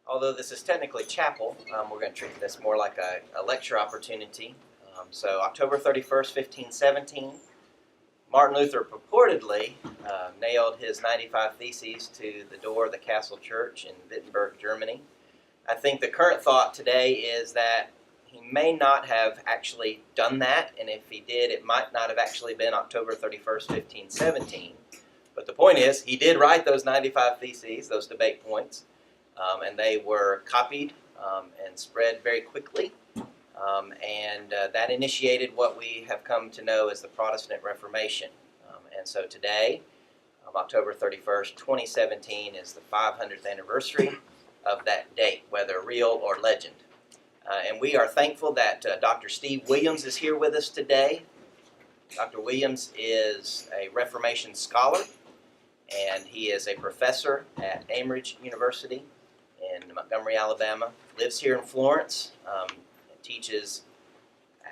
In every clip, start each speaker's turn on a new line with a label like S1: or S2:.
S1: Although this is technically chapel, we're going to treat this more like a lecture opportunity. So October 31st, 1517, Martin Luther purportedly nailed his 95 Theses to the door of the Castle Church in Wittenberg, Germany. I think the current thought today is that he may not have actually done that, and if he did, it might not have actually been October 31st, 1517. But the point is, he did write those 95 Theses, those debate points, and they were copied and spread very quickly. And that initiated what we have come to know as the Protestant Reformation. And so today, October 31st, 2017, is the 500th anniversary of that date, whether real or legend. And we are thankful that Dr. Steve Williams is here with us today. Dr. Williams is a Reformation scholar, and he is a professor at Amherst University in Montgomery, Alabama. Lives here in Florence, and teaches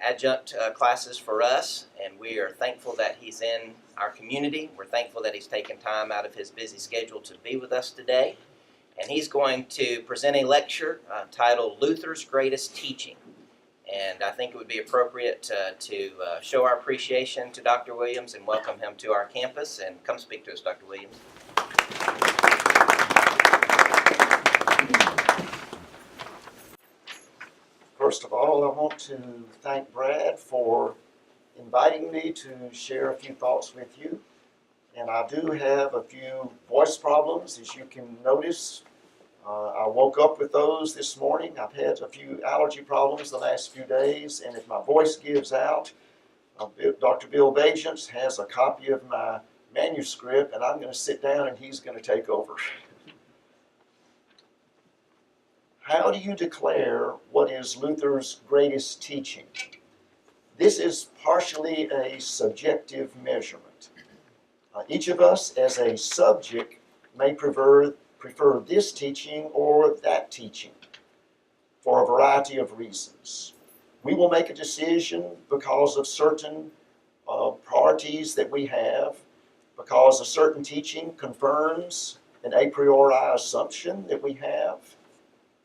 S1: adjunct classes for us, and we are thankful that he's in our community. We're thankful that he's taken time out of his busy schedule to be with us today. And he's going to present a lecture titled Luther's Greatest Teaching. And I think it would be appropriate to show our appreciation to Dr. Williams and welcome him to our campus. And come speak to us, Dr. Williams.
S2: First of all, I want to thank Brad for inviting me to share a few thoughts with you. And I do have a few voice problems, as you can notice. I woke up with those this morning. I've had a few allergy problems the last few days, and if my voice gives out, Dr. Bill Bajents has a copy of my manuscript, and I'm going to sit down and he's going to take over. How do you declare what is Luther's greatest teaching? This is partially a subjective measurement. Each of us as a subject may prefer this teaching or that teaching for a variety of reasons. We will make a decision because of certain priorities that we have, because a certain teaching confirms an a priori assumption that we have,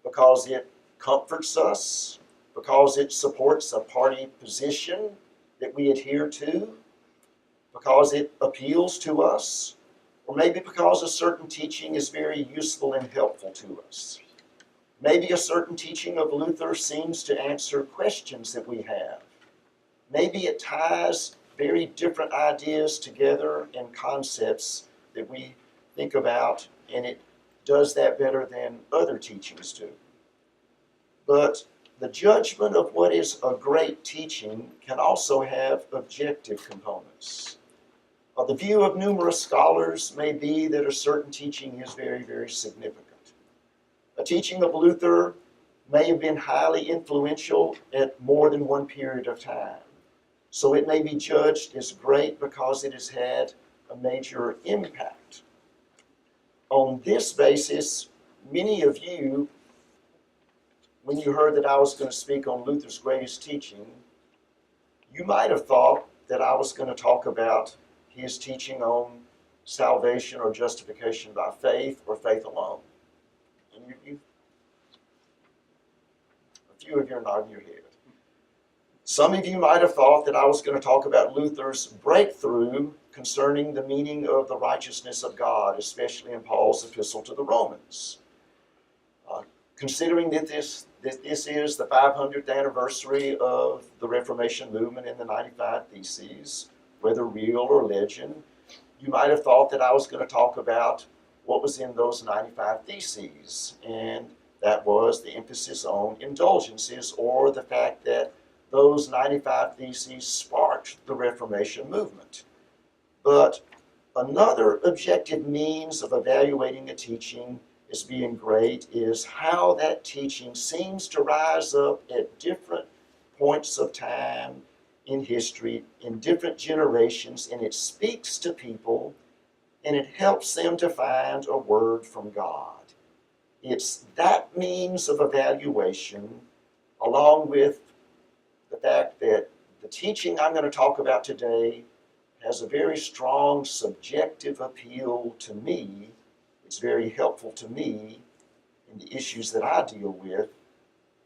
S2: because it comforts us, because it supports a party position that we adhere to, because it appeals to us, or maybe because a certain teaching is very useful and helpful to us. Maybe a certain teaching of Luther seems to answer questions that we have. Maybe it ties very different ideas together and concepts that we think about, and it does that better than other teachings do. But the judgment of what is a great teaching can also have objective components. The view of numerous scholars may be that a certain teaching is very, very significant. A teaching of Luther may have been highly influential at more than one period of time. So it may be judged as great because it has had a major impact. On this basis, many of you, when you heard that I was going to speak on Luther's greatest teaching, you might have thought that I was going to talk about his teaching on salvation or justification by faith or faith alone. And a few of you are nodding your head. Some of you might have thought that I was going to talk about Luther's breakthrough concerning the meaning of the righteousness of God, especially in Paul's epistle to the Romans. Considering that this is the 500th anniversary of the Reformation movement and the 95 Theses, whether real or legend, you might have thought that I was going to talk about what was in those 95 Theses, and that was the emphasis on indulgences, or the fact that those 95 Theses sparked the Reformation movement. But another objective means of evaluating a teaching as being great is how that teaching seems to rise up at different points of time in history, in different generations, and it speaks to people, and it helps them to find a word from God. It's that means of evaluation, along with the fact that the teaching I'm going to talk about today has a very strong subjective appeal to me. It's very helpful to me, and the issues that I deal with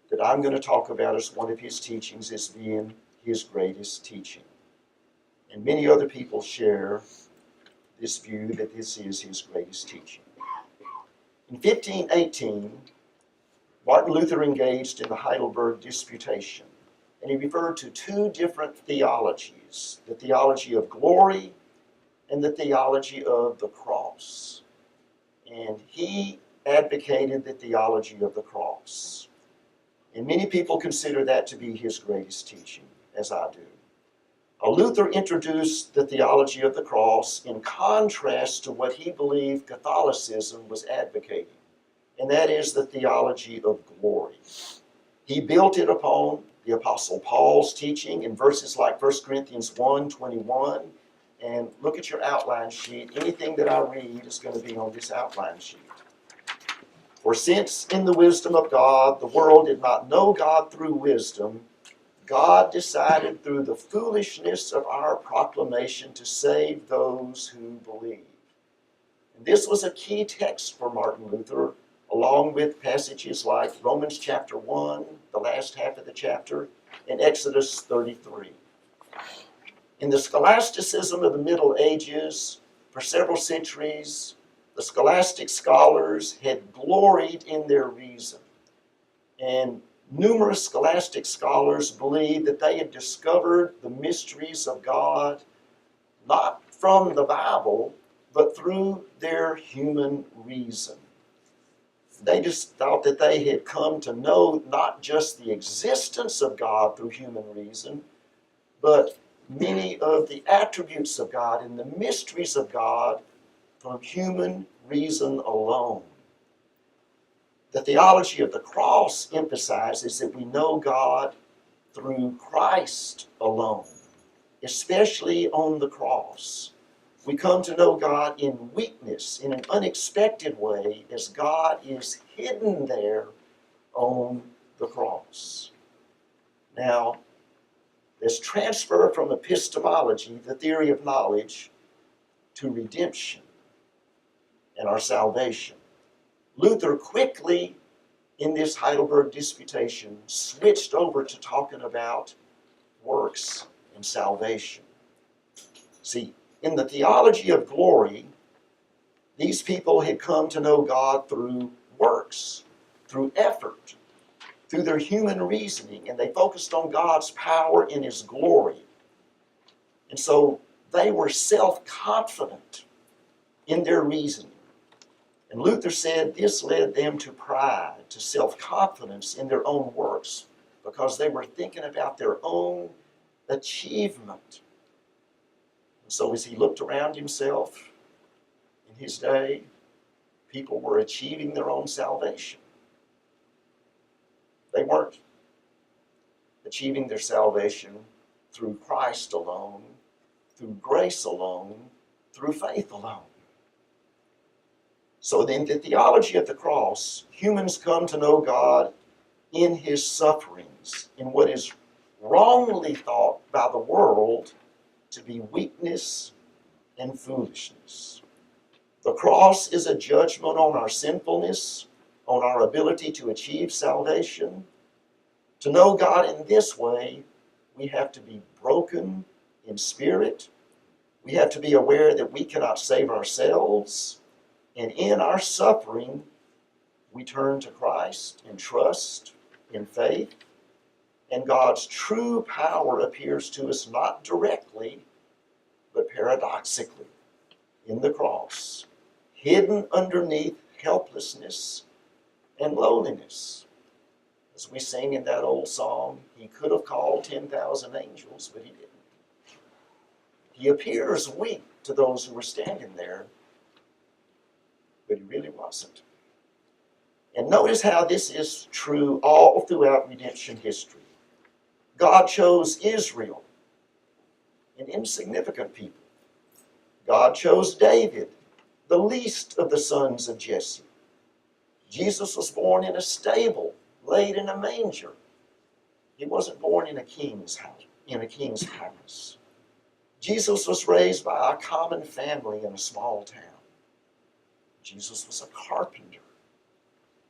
S2: that I'm going to talk about as one of his teachings as being his greatest teaching. And many other people share this view that this is his greatest teaching. In 1518, Martin Luther engaged in the Heidelberg Disputation, and he referred to two different theologies, the theology of glory and the theology of the cross. And he advocated the theology of the cross. And many people consider that to be his greatest teaching, as I do. Luther introduced the theology of the cross in contrast to what he believed Catholicism was advocating, and that is the theology of glory. He built it upon the Apostle Paul's teaching in verses like 1 Corinthians 1:21. And look at your outline sheet. Anything that I read is going to be on this outline sheet. For since in the wisdom of God, the world did not know God through wisdom, God decided through the foolishness of our proclamation to save those who believe. And this was a key text for Martin Luther, along with passages like Romans chapter 1, the last half of the chapter, and Exodus 33. In the scholasticism of the Middle Ages, for several centuries, the scholastic scholars had gloried in their reason. And numerous scholastic scholars believed that they had discovered the mysteries of God not from the Bible, but through their human reason. They just thought that they had come to know not just the existence of God through human reason, but many of the attributes of God and the mysteries of God from human reason alone. The theology of the cross emphasizes that we know God through Christ alone, especially on the cross. We come to know God in weakness, in an unexpected way, as God is hidden there on the cross. Now, let's transfer from epistemology, the theory of knowledge, to redemption and our salvation. Luther quickly, in this Heidelberg Disputation, switched over to talking about works and salvation. See, in the theology of glory, these people had come to know God through works, through effort, through their human reasoning, and they focused on God's power in His glory. And so they were self-confident in their reasoning. And Luther said this led them to pride, to self-confidence in their own works, because they were thinking about their own achievement. And so as he looked around himself in his day, people were achieving their own salvation. They weren't achieving their salvation through Christ alone, through grace alone, through faith alone. So in the theology of the cross, humans come to know God in His sufferings, in what is wrongly thought by the world to be weakness and foolishness. The cross is a judgment on our sinfulness, on our ability to achieve salvation. To know God in this way, we have to be broken in spirit. We have to be aware that we cannot save ourselves. And in our suffering, we turn to Christ in trust, in faith, and God's true power appears to us not directly, but paradoxically in the cross, hidden underneath helplessness and lowliness. As we sing in that old song, He could have called 10,000 angels, but He didn't. He appears weak to those who were standing there, but He really wasn't. And notice how this is true all throughout redemption history. God chose Israel, an insignificant people. God chose David, the least of the sons of Jesse. Jesus was born in a stable, laid in a manger. He wasn't born in a king's house, in a king's palace. Jesus was raised by a common family in a small town. Jesus was a carpenter.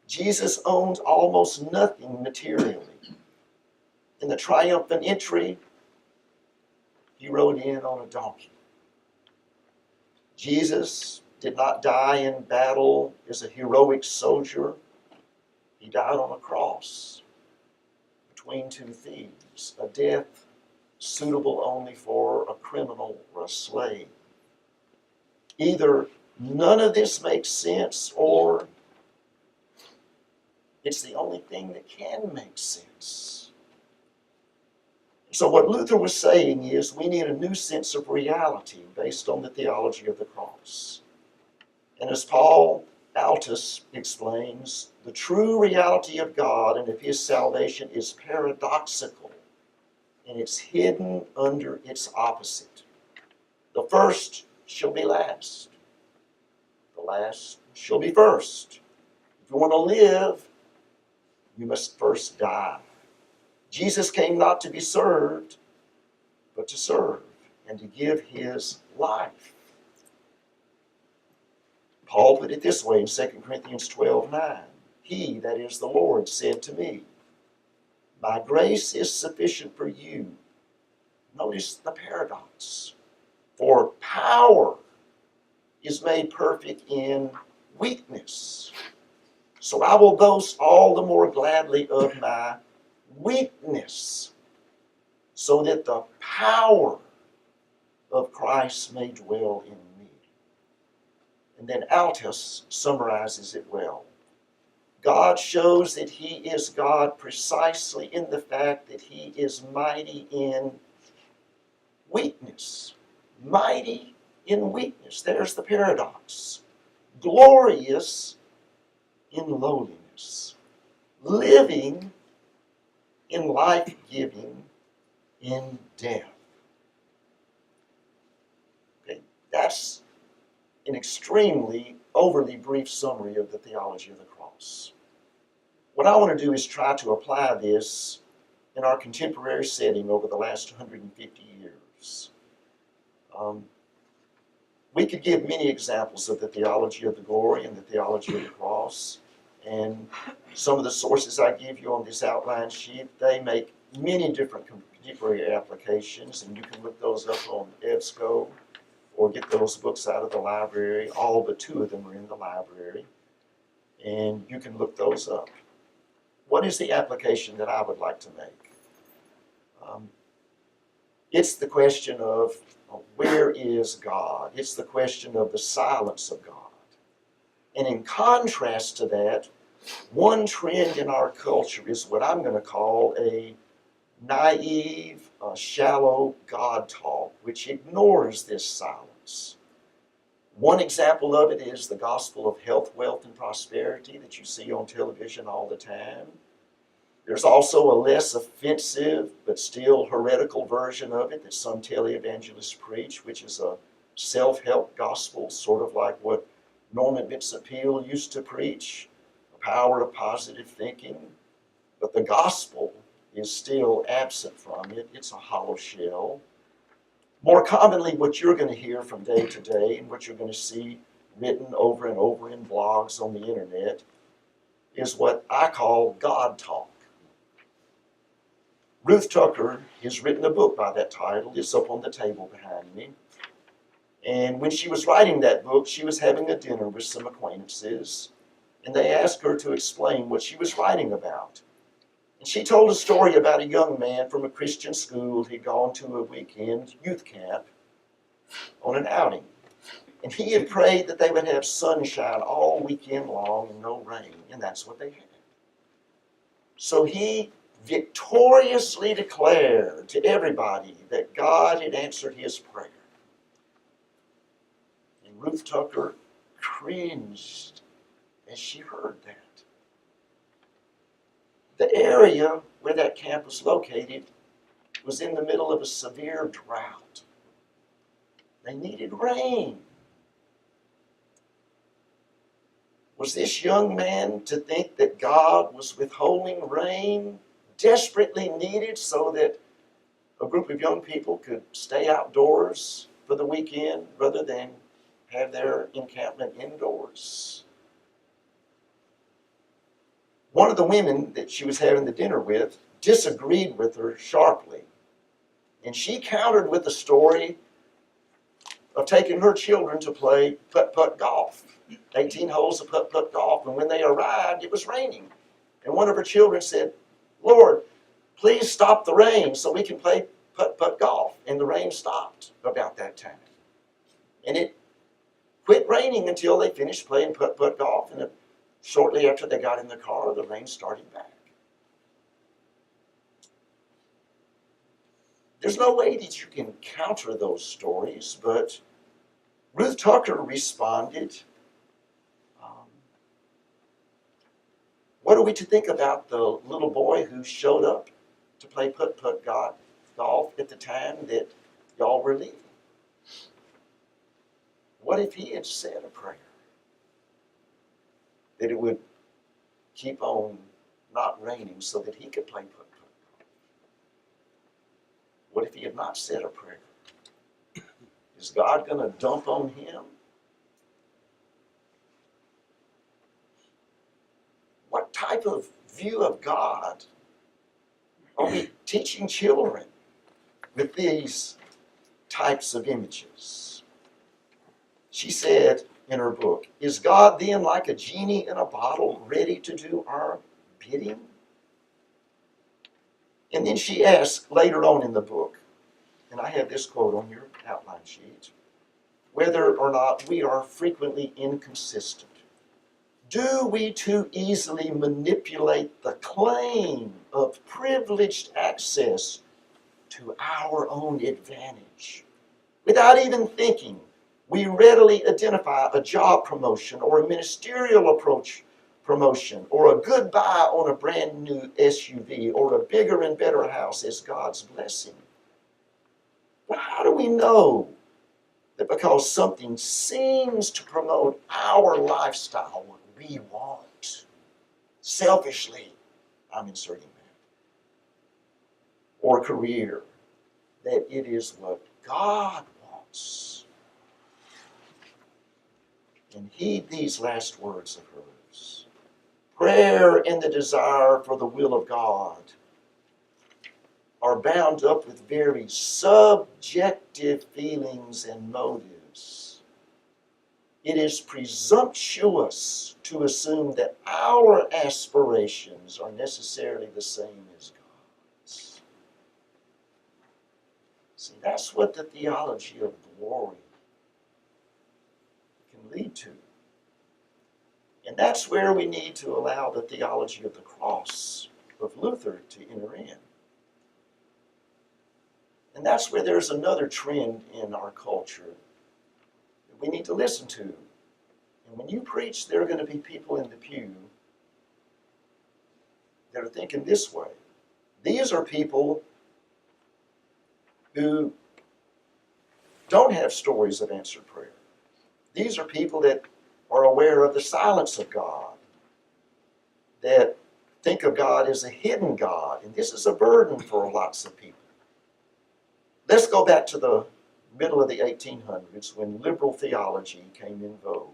S2: Jesus owned almost nothing materially. In the triumphant entry, he rode in on a donkey. Jesus did not die in battle as a heroic soldier. He died on a cross between two thieves, a death suitable only for a criminal or a slave. Either none of this makes sense, or it's the only thing that can make sense. So what Luther was saying is we need a new sense of reality based on the theology of the cross. And as Paul Altus explains, the true reality of God and of his salvation is paradoxical, and it's hidden under its opposite. The first shall be last. The last shall be first. If you want to live, you must first die. Jesus came not to be served, but to serve and to give his life. Paul put it this way in 2 Corinthians 12:9. He, that is the Lord, said to me, my grace is sufficient for you. Notice the paradox. For power is made perfect in weakness. So I will boast all the more gladly of my weakness, so that the power of Christ may dwell in me. And then Altus summarizes it well. God shows that he is God precisely in the fact that he is mighty in weakness. Mighty in weakness. There's the paradox. Glorious in lowliness. Living in life-giving in death. Okay, that's an extremely overly brief summary of the theology of the cross. What I want to do is try to apply this in our contemporary setting over the last 150 years. We could give many examples of the theology of the glory and the theology of the cross, and some of the sources I give you on this outline sheet, they make many different contemporary applications, and you can look those up on EBSCO or get those books out of the library. All but two of them are in the library, and you can look those up. What is the application that I would like to make? It's the question of where is God? It's the question of the silence of God. And in contrast to that, one trend in our culture is what I'm going to call a naive, shallow God talk, which ignores this silence. One example of it is the gospel of health, wealth, and prosperity that you see on television all the time. There's also a less offensive but still heretical version of it that some televangelists preach, which is a self-help gospel, sort of like what Norman Vincent Peale used to preach, the power of positive thinking. But the gospel is still absent from it. It's a hollow shell. More commonly, what you're going to hear from day to day and what you're going to see written over and over in blogs on the internet is what I call God talk. Ruth Tucker has written a book by that title. It's up on the table behind me. And when she was writing that book, she was having a dinner with some acquaintances, and they asked her to explain what she was writing about. And she told a story about a young man from a Christian school. He'd gone to a weekend youth camp on an outing. And he had prayed that they would have sunshine all weekend long and no rain, and that's what they had. So he victoriously declared to everybody that God had answered his prayer. And Ruth Tucker cringed as she heard that. The area where that camp was located was in the middle of a severe drought. They needed rain. Was this young man to think that God was withholding rain desperately needed so that a group of young people could stay outdoors for the weekend rather than have their encampment indoors? one of the women that she was having the dinner with disagreed with her sharply. And she countered with the story of taking her children to play putt-putt golf. 18 holes of putt-putt golf. And when they arrived, it was raining. And one of her children said, "Lord, please stop the rain so we can play putt-putt golf." And the rain stopped about that time. And it quit raining until they finished playing putt-putt golf. And shortly after they got in the car, the rain started back. There's no way that you can counter those stories, but Ruth Tucker responded, what are we to think about the little boy who showed up to play putt-putt golf at the time that y'all were leaving? What if he had said a prayer that it would keep on not raining so that he could play putt-putt? What if he had not said a prayer? Is God going to dump on him? What type of view of God are we teaching children with these types of images? She said in her book, "Is God then like a genie in a bottle ready to do our bidding?" And then she asked later on in the book, and I have this quote on your outline sheet, whether or not we are frequently inconsistent. Do we too easily manipulate the claim of privileged access to our own advantage? Without even thinking, we readily identify a job promotion or a ministerial promotion or a goodbye on a brand new SUV or a bigger and better house as God's blessing. But how do we know that because something seems to promote our lifestyle, what we want, selfishly, I'm inserting that, or career, that it is what God wants? And heed these last words of hers. Prayer and the desire for the will of God are bound up with very subjective feelings and motives. It is presumptuous to assume that our aspirations are necessarily the same as God's. See, that's what the theology of glory can lead to. And that's where we need to allow the theology of the cross of Luther to enter in. And that's where there's another trend in our culture that we need to listen to. And when you preach, there are going to be people in the pew that are thinking this way. These are people who don't have stories of answered prayer. These are people that are aware of the silence of God, that think of God as a hidden God. And this is a burden for lots of people. Let's go back to the middle of the 1800s when liberal theology came in vogue.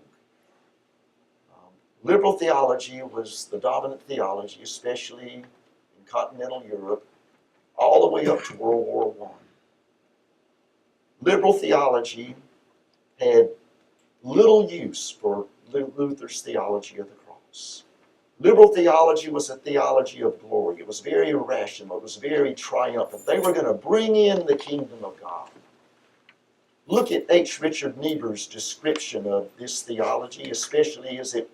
S2: Liberal theology was the dominant theology, especially in continental Europe, all the way up to World War I. Liberal theology had little use for Luther's theology of the cross. Liberal theology was a theology of glory. It was very irrational. It was very triumphant. They were going to bring in the kingdom of God. Look at H. Richard Niebuhr's description of this theology, especially as it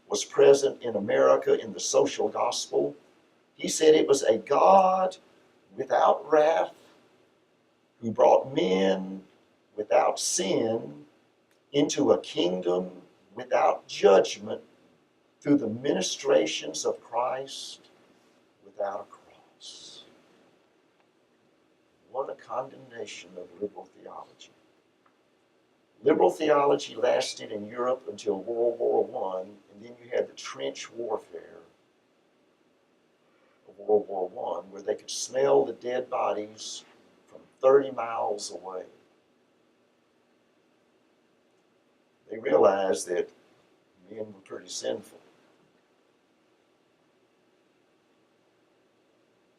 S2: was present in America in the social gospel. He said it was a God without wrath who brought men without sin into a kingdom without judgment through the ministrations of Christ without a cross. What a condemnation of liberal theology. Liberal theology lasted in Europe until World War I, and then you had the trench warfare of World War I, where they could smell the dead bodies from 30 miles away. They realized that men were pretty sinful.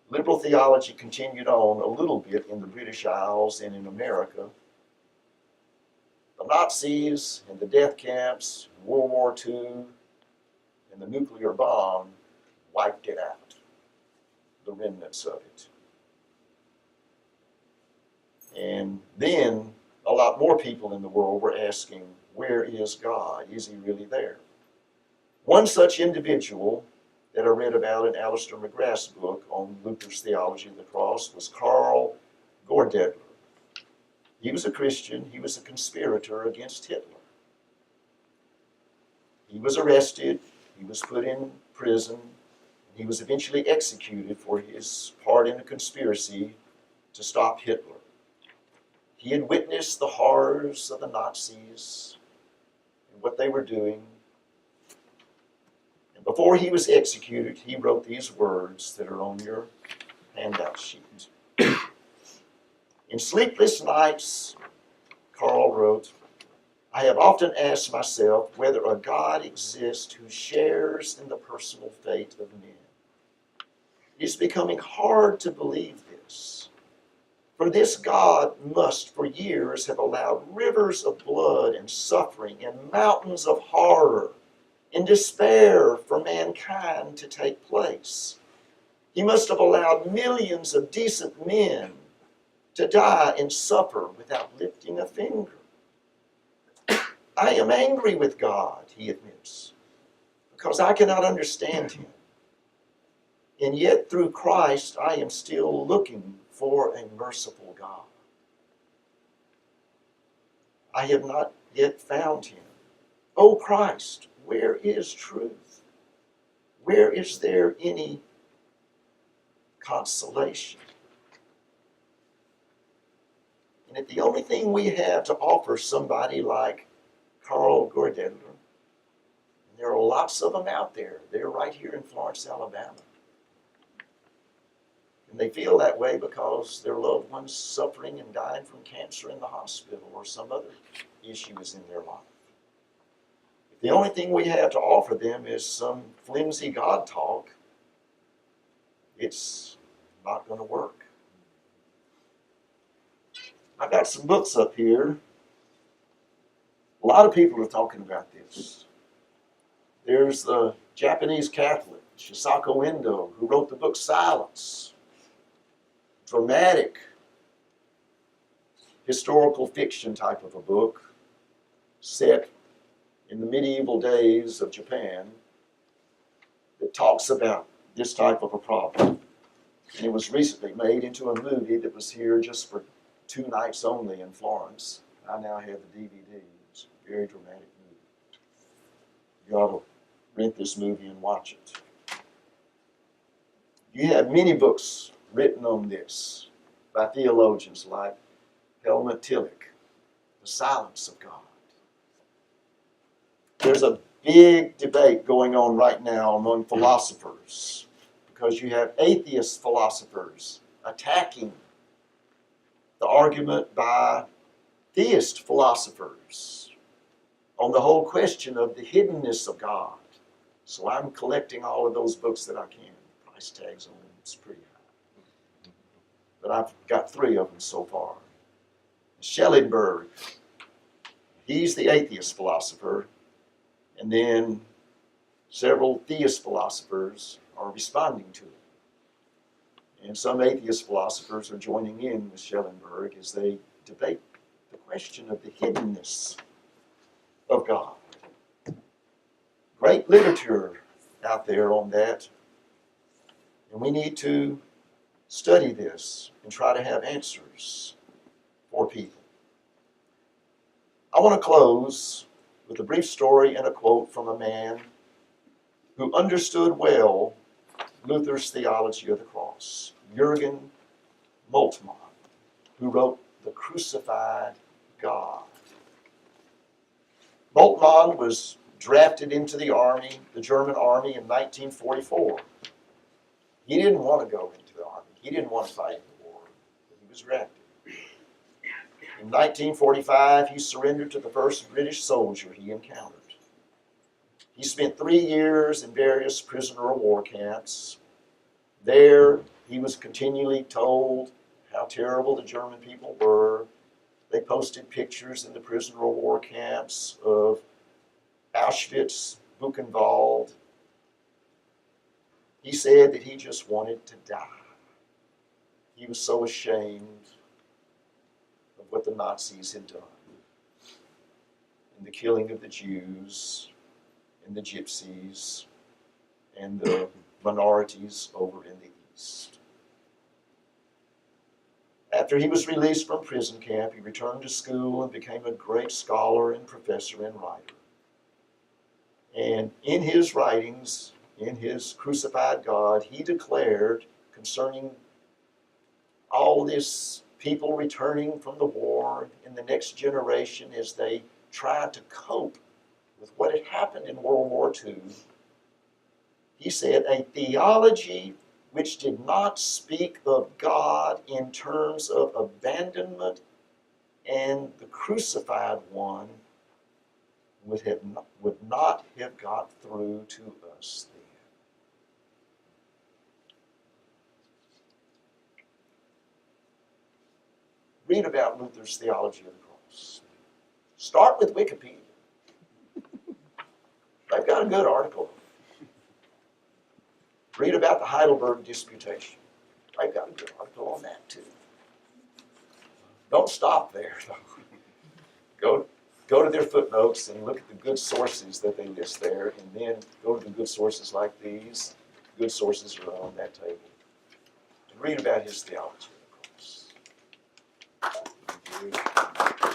S2: liberal theology continued on a little bit in the British Isles and in America. The Nazis and the death camps, World War II, and the nuclear bomb wiped it out, the remnants of it. And then a lot more people in the world were asking, where is God? Is he really there? One such individual that I read about in Alistair McGrath's book on Luther's Theology of the Cross was Karl Gordedler. He was a Christian. He was a conspirator against Hitler. He was arrested. He was put in prison. He was eventually executed for his part in a conspiracy to stop Hitler. He had witnessed the horrors of the Nazis and what they were doing. And before he was executed, he wrote these words that are on your handout sheet. In sleepless nights, Karl wrote, I have often asked myself whether a God exists who shares in the personal fate of men. It is becoming hard to believe this. For this God must for years have allowed rivers of blood and suffering and mountains of horror and despair for mankind to take place. He must have allowed millions of decent men to die and suffer without lifting a finger. I am angry with God, he admits, because I cannot understand him. And yet through Christ, I am still looking for a merciful God. I have not yet found him. O Christ, where is truth? Where is there any consolation? And if the only thing we have to offer somebody like Karl Gordedler, and there are lots of them out there, they're right here in Florence, Alabama. And they feel that way because their loved one's suffering and dying from cancer in the hospital or some other issue is in their life. If the only thing we have to offer them is some flimsy God talk, it's not going to work. I've got some books up here. A lot of people are talking about this. There's the Japanese Catholic, Shisako Endo, who wrote the book Silence. Dramatic, historical fiction type of a book set in the medieval days of Japan that talks about this type of a problem. And it was recently made into a movie that was here just for 2 nights only in Florence. I now have the DVD. It's a very dramatic movie. You ought to rent this movie and watch it. You have many books written on this by theologians like Helmut Tillich, The Silence of God. There's a big debate going on right now among philosophers because you have atheist philosophers attacking the argument by theist philosophers on the whole question of the hiddenness of God. So I'm collecting all of those books that I can. Price tags on them, it's pretty high. But I've got 3 of them so far. Schellenberg, he's the atheist philosopher, and then several theist philosophers are responding to it. And some atheist philosophers are joining in with Schellenberg as they debate the question of the hiddenness of God. Great literature out there on that. And we need to study this and try to have answers for people. I want to close with a brief story and a quote from a man who understood well Luther's theology of the cross, Jürgen Moltmann, who wrote The Crucified God. Moltmann was drafted into the army, the German army, in 1944. He didn't want to go into the army. He didn't want to fight in the war, but he was drafted. In 1945, he surrendered to the first British soldier he encountered. He spent 3 years in various prisoner of war camps. There, he was continually told how terrible the German people were. They posted pictures in the prisoner of war camps of Auschwitz, Buchenwald. He said that he just wanted to die. He was so ashamed of what the Nazis had done in the killing of the Jews and the Gypsies and the minorities over in the East. After he was released from prison camp, he returned to school and became a great scholar and professor and writer. And in his writings, in his Crucified God, he declared concerning all this people returning from the war in the next generation as they tried to cope with what had happened in World War II, he said, a theology which did not speak of God in terms of abandonment and the crucified one would not have got through to us then. Read about Luther's theology of the cross. Start with Wikipedia. They've got a good article. Read about the Heidelberg Disputation. They've got a good article on that too. Don't stop there, though. Go to their footnotes and look at the good sources that they list there, and then go to the good sources like these. Good sources are on that table. And read about his theology of the cross. Thank you.